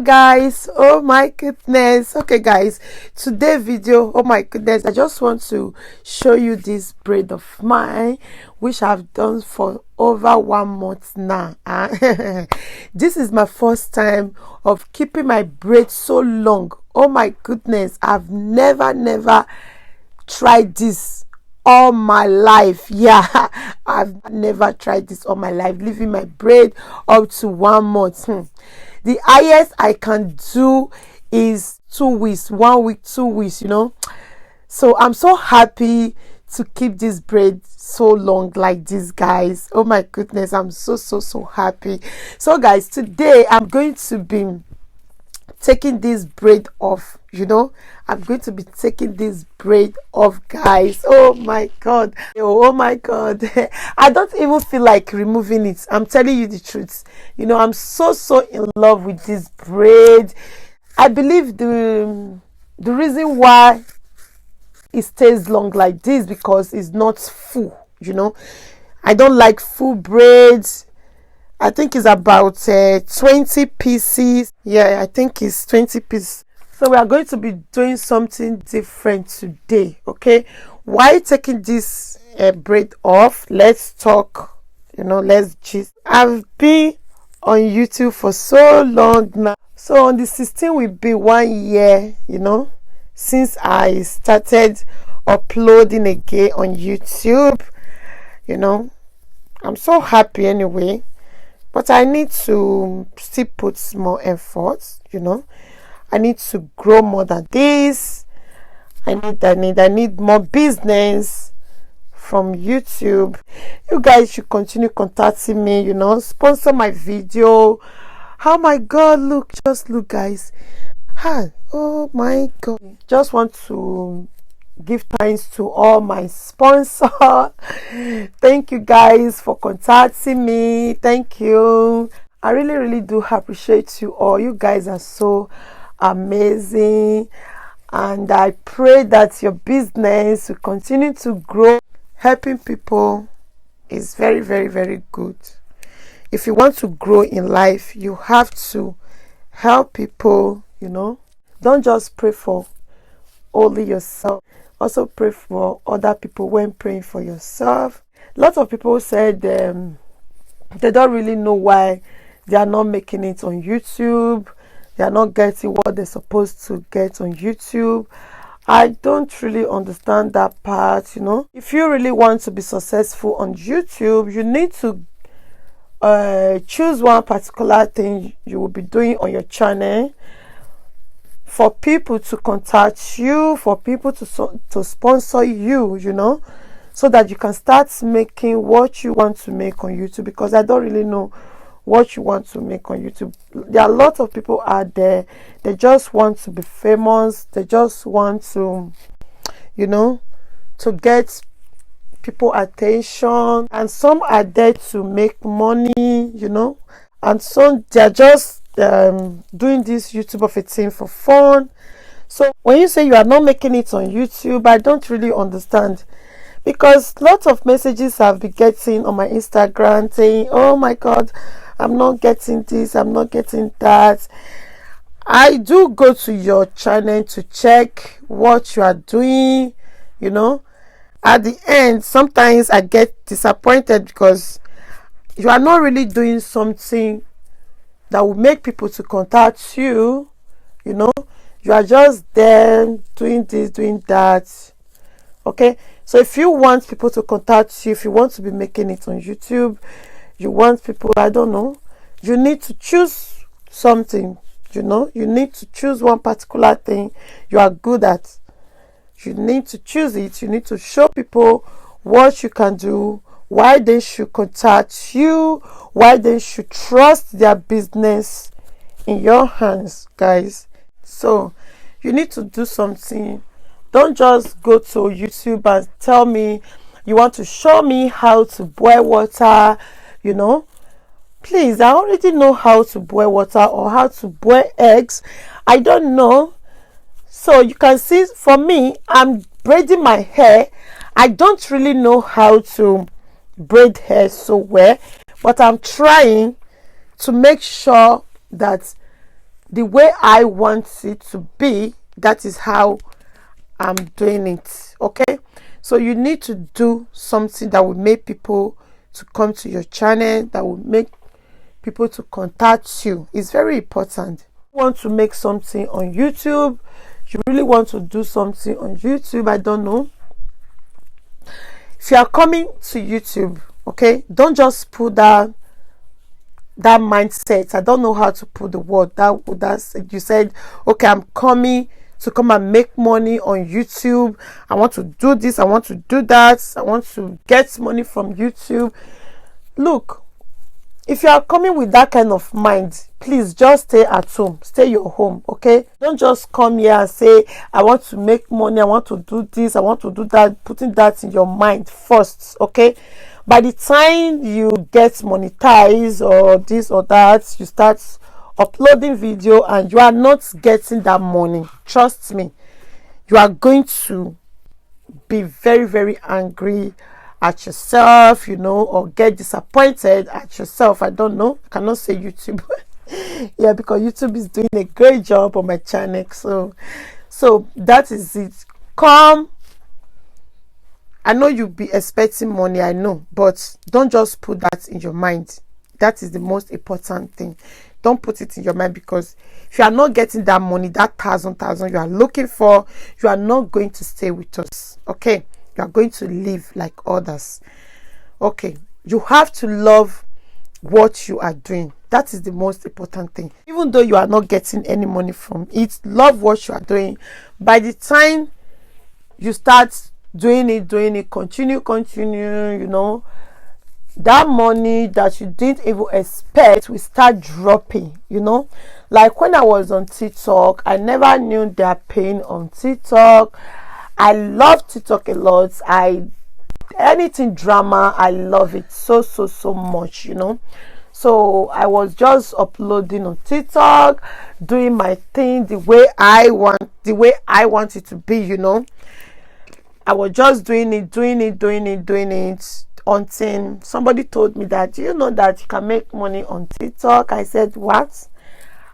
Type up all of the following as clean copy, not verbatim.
guys, oh my goodness. Okay guys, today video, oh my goodness, I just want to show you this braid of mine which I've done for over 1 month now. This is my first time of keeping my braid so long. Oh my goodness, I've never tried this all my life. Yeah, I've never tried this all my life, leaving my braid up to 1 month. The highest I can do is 2 weeks, 1 week, 2 weeks, so I'm so happy to keep this braid so long like this, guys. Oh my goodness, I'm so happy. So guys, today I'm going to be taking this braid off. I'm going to be taking this braid off, guys. Oh my god, oh my god. I don't even feel like removing it. I'm telling you the truth. I'm so in love with this braid. I believe the reason why it stays long like this because it's not full. I don't like full braids. I think it's about 20 pieces. Yeah, I think it's 20 pieces. So we are going to be doing something different today. Okay, why taking this braid off? Let's talk. Let's gist. I've been on YouTube for so long now. So on the 16th will be 1 year, since I started uploading again on YouTube. I'm so happy anyway. But I need to still put more effort, I need to grow more than this. I need more business from YouTube. You guys should continue contacting me, sponsor my video. Oh my god, just look guys. Oh my god. Just want to give thanks to all my sponsors. Thank you guys for contacting me. Thank you. I really do appreciate you all. You guys are so amazing, and I pray that your business will continue to grow. Helping people is very good. If you want to grow in life, you have to help people. Don't just pray for only yourself, also pray for other people when praying for yourself. Lots of people said they don't really know why they are not making it on YouTube. They are not getting what they're supposed to get on YouTube. I don't really understand that part. If you really want to be successful on YouTube, you need to choose one particular thing you will be doing on your channel for people to contact you, for people to sponsor you, so that you can start making what you want to make on YouTube. Because I don't really know what you want to make on YouTube. There are a lot of people out there, they just want to be famous, they just want to to get people attention, and some are there to make money, and some they're just doing this YouTube of a thing for fun. So when you say you are not making it on YouTube, I don't really understand, because lots of messages I've been getting on my Instagram saying, oh my god, I'm not getting this, I'm not getting that. I do go to your channel to check what you are doing. At the end, sometimes I get disappointed because you are not really doing something that will make people to contact you. You are just there doing this, doing that. Okay, so if you want people to contact you, if you want to be making it on YouTube, you want people, I don't know, you need to choose something. You need to choose one particular thing you are good at. You need to choose it. You need to show people what you can do, why they should contact you, why they should trust their business in your hands, guys. So you need to do something. Don't just go to YouTube and tell me you want to show me how to boil water. Please, I already know how to boil water or how to boil eggs. I don't know. So you can see, for me, I'm braiding my hair. I don't really know how to braid hair so well, but I'm trying to make sure that the way I want it to be, that is how I'm doing it. Okay, so you need to do something that will make people to come to your channel, that will make people to contact you. It's very important. You want to make something on YouTube, you really want to do something on YouTube, I don't know, if you are coming to YouTube, okay, don't just put that mindset. I don't know how to put the word that's you said, okay, I'm coming to come and make money on YouTube, I want to do this, I want to do that, I want to get money from YouTube. Look, if you are coming with that kind of mind, please just stay at home, stay your home. Okay, don't just come here and say, I want to make money, I want to do this, I want to do that, putting that in your mind first. Okay, by the time you get monetized or this or that, you start uploading video and you are not getting that money, trust me, you are going to be very, very angry at yourself, you know, or get disappointed at yourself. I don't know, I cannot say YouTube. Yeah, because YouTube is doing a great job on my channel. So that is it. Come, I know you'll be expecting money, I know, but don't just put that in your mind. That is the most important thing. Don't put it in your mind, because if you are not getting that money, that thousand you are looking for, you are not going to stay with us. Okay, you are going to live like others. Okay, you have to love what you are doing. That is the most important thing. Even though you are not getting any money from it, love what you are doing. By the time you start doing it, continue, you know, that money that you didn't even expect will start dropping, you know. Like when I was on TikTok, I never knew they are paying on TikTok. I love TikTok a lot. Anything drama, I love it so much, you know. So I was just uploading on TikTok, doing my thing the way I want it to be, you know. I was just doing it until somebody told me that, you know, that you can make money on TikTok. I said, what?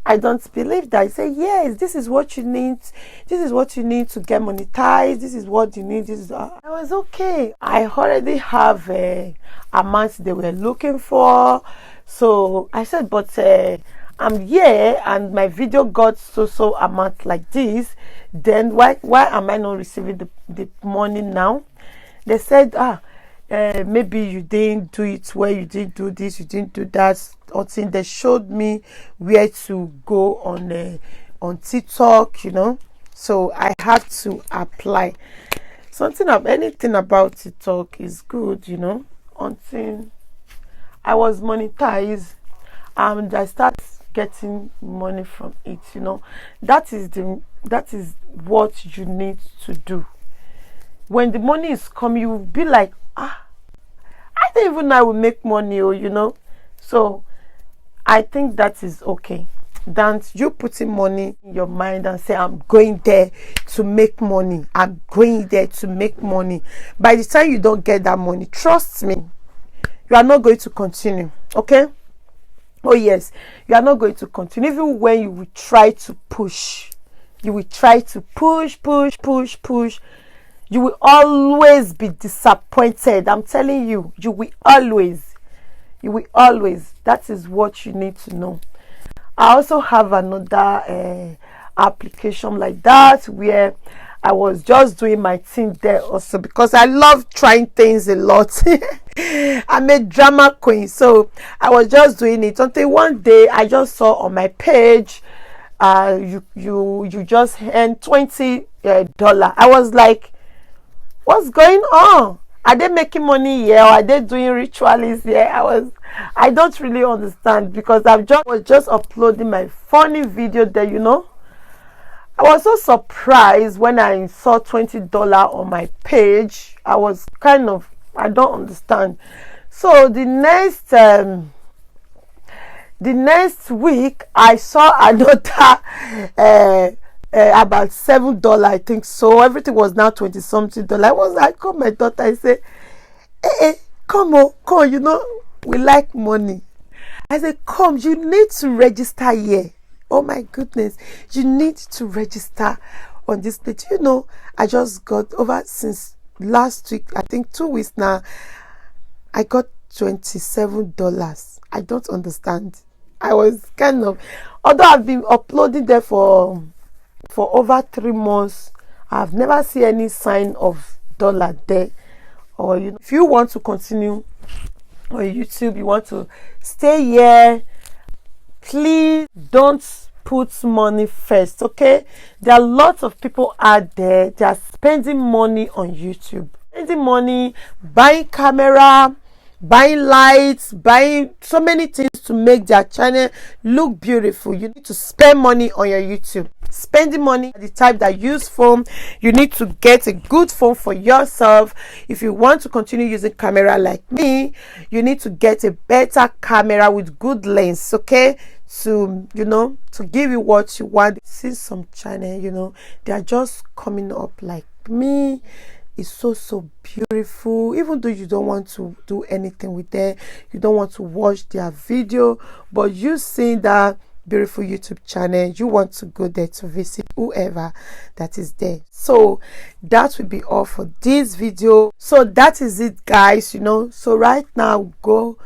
I don't believe that. I said, yes, this is what you need. This is what you need to get monetized. This is what you need. I was okay. I already have a amount they were looking for. So I said, but I'm here and my video got so amount like this. Then why am I not receiving the money now? They said, maybe you didn't do it well, you didn't do this, you didn't do that. Until they showed me where to go on TikTok, you know. So I had to apply. Anything about TikTok is good, you know. Until I was monetized and I start getting money from it, you know. That is what you need to do. When the money is coming, you will be like, I don't even know I will make money, or you know. So I think that is okay. Than you putting money in your mind and say, I'm going there to make money. I'm going there to make money. By the time you don't get that money, trust me, you are not going to continue. Okay? Oh yes, you are not going to continue. Even when you will try to push, you will try to push. You will always be disappointed. I'm telling you, you will always. That is what you need to know. I also have another application like that where I was just doing my thing there also, because I love trying things a lot. I'm a drama queen, so I was just doing it until one day I just saw on my page, you just earn $20. I was like, what's going on? Are they making money here, or are they doing rituals here? I don't really understand, because I was just uploading my funny video there, you know. I was so surprised when I saw $20 on my page. I was kind of, I don't understand. So the next week I saw another about $7, I think. So everything was now 20 something dollars. I called my daughter, I said, come on, you know we like money. I said, come, you need to register here. Oh my goodness, you need to register on this page. You know, I just got over since last week, I think 2 weeks now, I got $27. I don't understand. I was kind of, although I've been uploading there for over 3 months, I've never seen any sign of dollar there. Or you know, if you want to continue on YouTube, you want to stay here, please don't put money first. Okay, there are lots of people out there, they are spending money on YouTube, spending money buying camera, buying lights, buying so many things to make their channel look beautiful. You need to spend money on your YouTube. Spending money, the type that use phone, you need to get a good phone for yourself. If you want to continue using camera like me, you need to get a better camera with good lens, okay, to, you know, to give you what you want. See some channel, you know, they are just coming up like me. It's so beautiful, even though you don't want to do anything with them, you don't want to watch their video, but you see that beautiful YouTube channel, you want to go there to visit whoever that is there. So that will be all for this video. So that is it, guys. You know, so right now go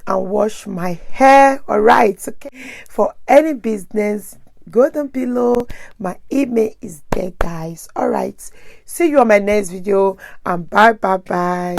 and wash my hair. All right, okay, for any business, go down below, my email is there, guys. All right, see you on my next video, and bye.